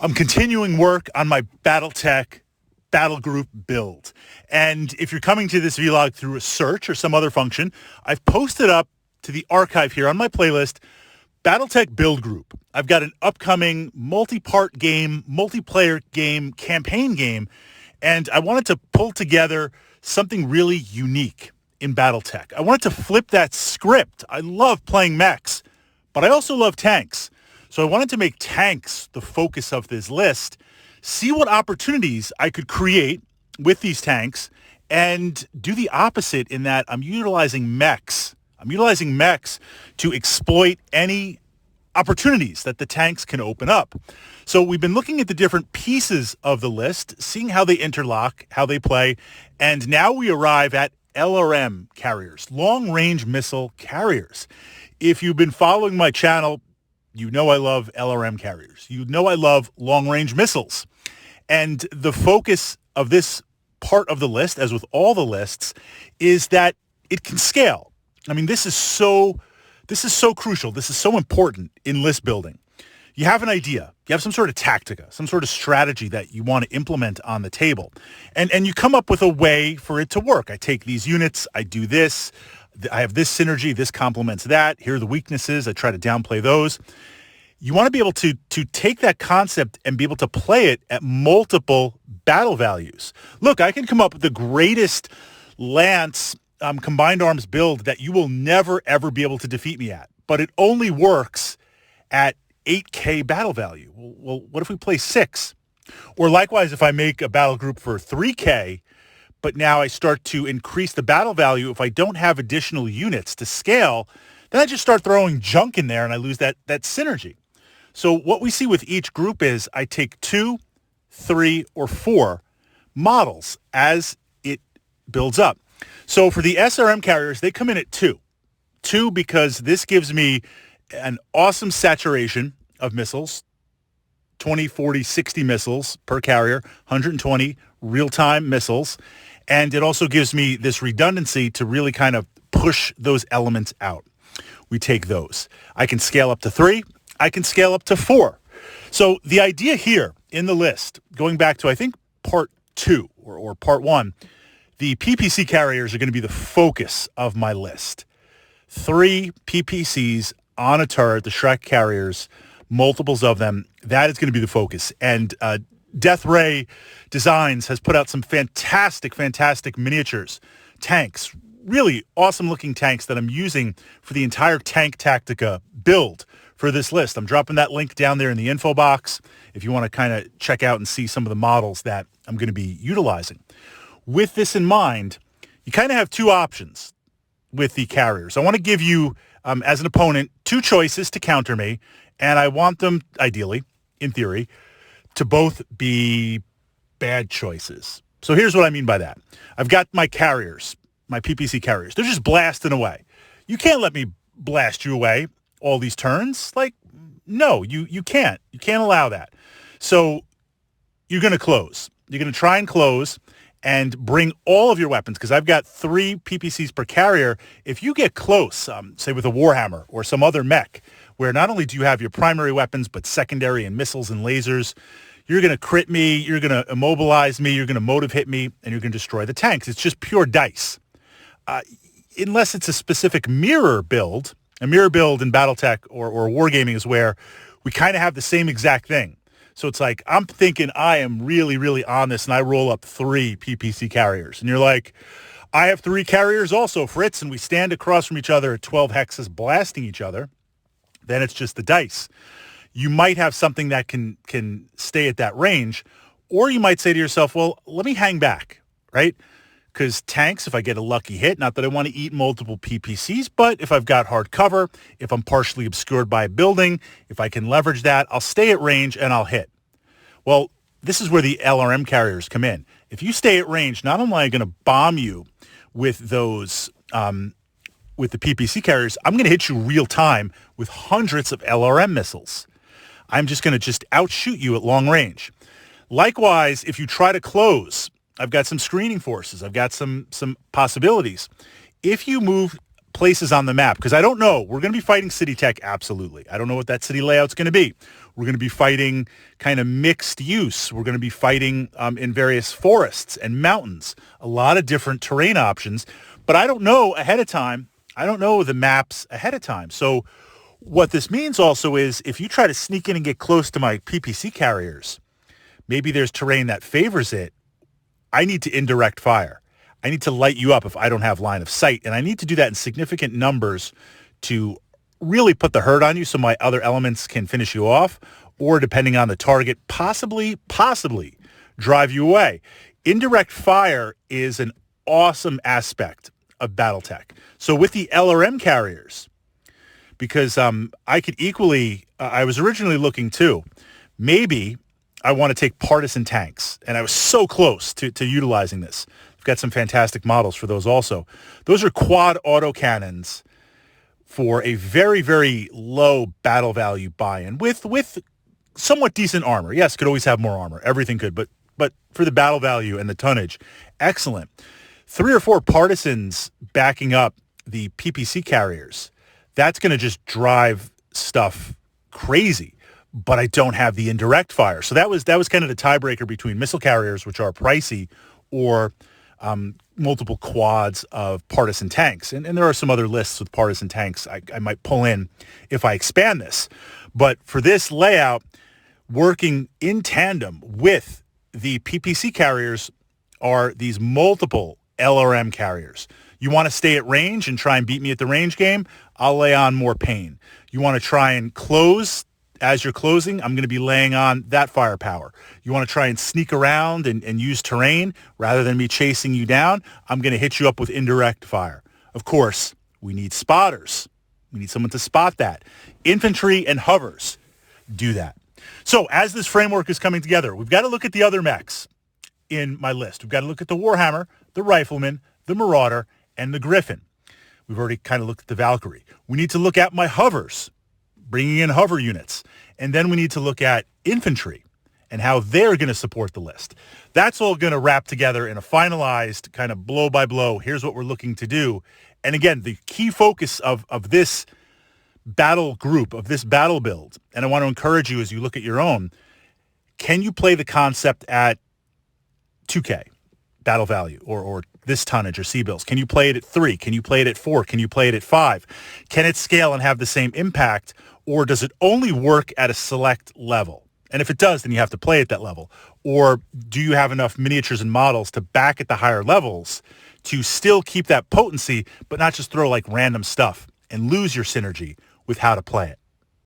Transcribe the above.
I'm continuing work on my Battletech battle group build. And if you're coming to this vlog through a search or some other function, I've posted up to the archive here on my playlist, Battletech build group. I've got an upcoming multi-part game, multiplayer game, campaign game, and I wanted to pull together something really unique in Battletech. I wanted to flip that script. I love playing mechs, but I also love tanks. So I wanted to make tanks the focus of this list, see what opportunities I could create with these tanks, and do the opposite in that I'm utilizing mechs. I'm utilizing mechs to exploit any opportunities that the tanks can open up. So we've been looking at the different pieces of the list, seeing how they interlock, how they play, and now we arrive at LRM carriers, long-range missile carriers. If you've been following my channel, you know I love LRM carriers. You know I love long-range missiles. And the focus of this part of the list, as with all the lists, is that it can scale. I mean, this is so crucial. This is so important in list building. You have an idea. You have some sort of tactica, some sort of strategy that you want to implement on the table. And you come up with a way for it to work. I take these units, I do this, I have this synergy, this complements that. Here are the weaknesses. I try to downplay those. You want to be able to take that concept and be able to play it at multiple battle values. Look, I can come up with the greatest lance combined arms build that you will never, ever be able to defeat me at. But it only works at 8K battle value. Well, what if we play 6? Or likewise, if I make a battle group for 3K, but now I start to increase the battle value, if I don't have additional units to scale, then I just start throwing junk in there and I lose that synergy. So what we see with each group is I take 2, 3, or 4 models as it builds up. So for the SRM carriers, they come in at 2. 2 because this gives me an awesome saturation of missiles, 20, 40, 60 missiles per carrier, 120 real-time missiles. And it also gives me this redundancy to really kind of push those elements out. We take those. I can scale up to 3. I can scale up to 4. So the idea here in the list, going back to, I think, part 2 or part 1, the PPC carriers are going to be the focus of my list. 3 PPCs on a turret, the Shrek carriers, multiples of them. That is going to be the focus. And Death Ray Designs has put out some fantastic miniatures, tanks, really awesome looking tanks that I'm using for the entire Tank Tactica build for this list. I'm dropping that link down there in the info box if you want to kind of check out and see some of the models that I'm going to be utilizing. With this in mind, you kind of have 2 options with the carriers. I want to give you, as an opponent, 2 choices to counter me, and I want them, ideally, in theory, to both be bad choices. So here's what I mean by that. I've got my carriers, my PPC carriers. They're just blasting away. You can't let me blast you away all these turns. Like, no, you can't. You can't allow that. So you're going to close. You're going to try and close and bring all of your weapons, because I've got 3 PPCs per carrier. If you get close, say with a Warhammer or some other mech, where not only do you have your primary weapons, but secondary and missiles and lasers, you're going to crit me, you're going to immobilize me, you're going to motive hit me, and you're going to destroy the tanks. It's just pure dice. Unless it's a specific mirror build, a mirror build in Battletech or Wargaming is where we kind of have the same exact thing. So it's like, I'm thinking I am really, really on this, and I roll up 3 PPC carriers. And you're like, I have 3 carriers also, Fritz, and we stand across from each other at 12 hexes blasting each other. Then it's just the dice. You might have something that can stay at that range, or you might say to yourself, well, let me hang back, right? Because tanks, if I get a lucky hit, not that I want to eat multiple PPCs, but if I've got hard cover, if I'm partially obscured by a building, if I can leverage that, I'll stay at range and I'll hit. Well, this is where the LRM carriers come in. If you stay at range, not only am I going to bomb you with those, with the PPC carriers, I'm going to hit you real time with hundreds of LRM missiles. I'm just going to just outshoot you at long range. Likewise, if you try to close, I've got some screening forces. I've got some possibilities. If you move places on the map, because I don't know, we're going to be fighting City Tech, absolutely. I don't know what that city layout's going to be. We're going to be fighting kind of mixed use. We're going to be fighting in various forests and mountains, a lot of different terrain options. But I don't know ahead of time. I don't know the maps ahead of time. So what this means also is if you try to sneak in and get close to my PPC carriers, maybe there's terrain that favors it. I need to indirect fire. I need to light you up if I don't have line of sight. And I need to do that in significant numbers to really put the hurt on you so my other elements can finish you off, or depending on the target, possibly drive you away. Indirect fire is an awesome aspect of Battletech. So with the LRM carriers, because I could equally, I was originally looking too, maybe I want to take partisan tanks, and I was so close to utilizing this. I've got some fantastic models for those also. Those are quad autocannons for a very, very low battle value buy-in with somewhat decent armor. Yes, could always have more armor. Everything could, but for the battle value and the tonnage, excellent. 3 or 4 partisans backing up the PPC carriers, that's going to just drive stuff crazy. But I don't have the indirect fire. So that was kind of the tiebreaker between missile carriers, which are pricey, or multiple quads of partisan tanks. And there are some other lists with partisan tanks I might pull in if I expand this. But for this layout, working in tandem with the PPC carriers are these multiple LRM carriers. You want to stay at range and try and beat me at the range game? I'll lay on more pain. You want to try and close as you're closing? I'm going to be laying on that firepower. You want to try and sneak around and use terrain rather than me chasing you down? I'm going to hit you up with indirect fire. Of course, we need spotters. We need someone to spot that. Infantry and hovers do that. So as this framework is coming together, we've got to look at the other mechs in my list. We've got to look at the Warhammer, the Rifleman, the Marauder, and the Griffin. We've already kind of looked at the Valkyrie. We need to look at my hovers, bringing in hover units. And then we need to look at infantry and how they're going to support the list. That's all going to wrap together in a finalized kind of blow by blow. Here's what we're looking to do. And again, the key focus of this battle group, of this battle build, and I want to encourage you as you look at your own, can you play the concept at 2K battle value or this tonnage or C-bills? Can you play it at 3? Can you play it at 4? Can you play it at 5? Can it scale and have the same impact, or does it only work at a select level? And if it does, then you have to play at that level. Or do you have enough miniatures and models to back at the higher levels to still keep that potency, but not just throw like random stuff and lose your synergy with how to play it?